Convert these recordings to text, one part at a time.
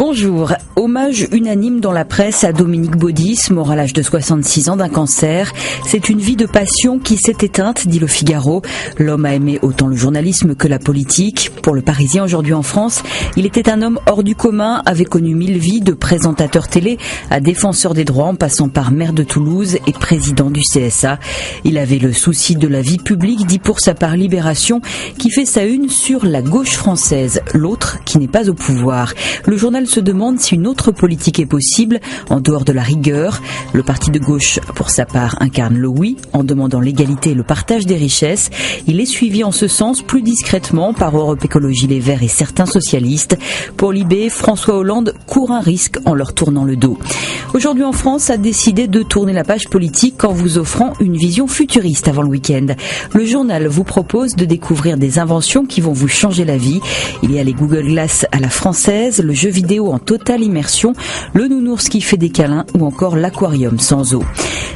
Bonjour. Hommage unanime dans la presse à Dominique Baudis, mort à l'âge de 66 ans d'un cancer. C'est une vie de passion qui s'est éteinte, dit Le Figaro. L'homme a aimé autant le journalisme que la politique. Pour Le Parisien, aujourd'hui en France, il était un homme hors du commun, avait connu 1000 vies, de présentateur télé à défenseur des droits en passant par maire de Toulouse et président du CSA. Il avait le souci de la vie publique, dit pour sa part Libération, qui fait sa une sur la gauche française, l'autre qui n'est pas au pouvoir. Le journal se demande si une autre politique est possible, en dehors de la rigueur. Le parti de gauche, pour sa part, incarne le oui, en demandant l'égalité et le partage des richesses. Il est suivi en ce sens plus discrètement par Europe Écologie Les Verts et certains socialistes. Pour Libé, François Hollande court un risque en leur tournant le dos. Aujourd'hui en France a décidé de tourner la page politique en vous offrant une vision futuriste avant le week-end. Le journal vous propose de découvrir des inventions qui vont vous changer la vie. Il y a les Google Glass à la française, le jeu vidéo en totale immersion, le nounours qui fait des câlins ou encore l'aquarium sans eau.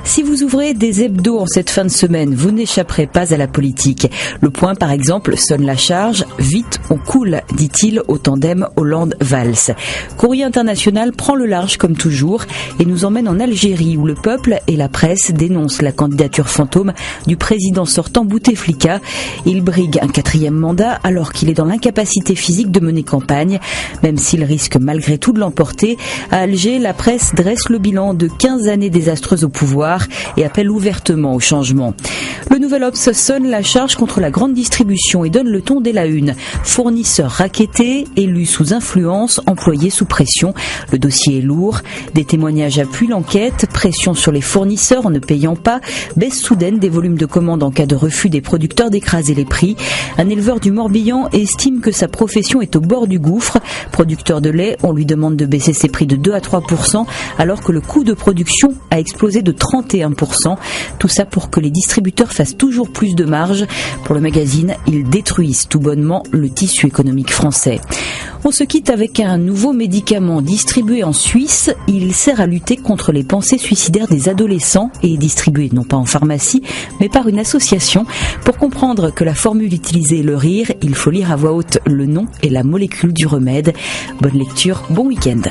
Si vous ouvrez des hebdos en cette fin de semaine, vous n'échapperez pas à la politique. Le Point, par exemple, sonne la charge. Vite, on coule, dit-il au tandem Hollande-Valls. Courrier international prend le large comme toujours et nous emmène en Algérie où le peuple et la presse dénoncent la candidature fantôme du président sortant Bouteflika. Il brigue un 4e mandat alors qu'il est dans l'incapacité physique de mener campagne. Même s'il risque malgré tout de l'emporter, à Alger, la presse dresse le bilan de 15 années désastreuses au pouvoir et appelle ouvertement au changement. Le Nouvel Obs sonne la charge contre la grande distribution et donne le ton dès la une. Fournisseurs rackettés, élus sous influence, employés sous pression. Le dossier est lourd. Des témoignages appuient l'enquête. Pression sur les fournisseurs en ne payant pas. Baisse soudaine des volumes de commandes en cas de refus des producteurs d'écraser les prix. Un éleveur du Morbihan estime que sa profession est au bord du gouffre. Producteur de lait, on lui demande de baisser ses prix de 2 à 3% alors que le coût de production a explosé de 31%. Tout ça pour que les distributeurs fassent toujours plus de marge. Pour le magazine, ils détruisent tout bonnement le tissu économique français. On se quitte avec un nouveau médicament distribué en Suisse. Il sert à lutter contre les pensées suicidaires des adolescents et est distribué non pas en pharmacie, mais par une association. Pour comprendre que la formule utilisée est le rire, il faut lire à voix haute le nom et la molécule du remède. Bonne lecture, bon week-end.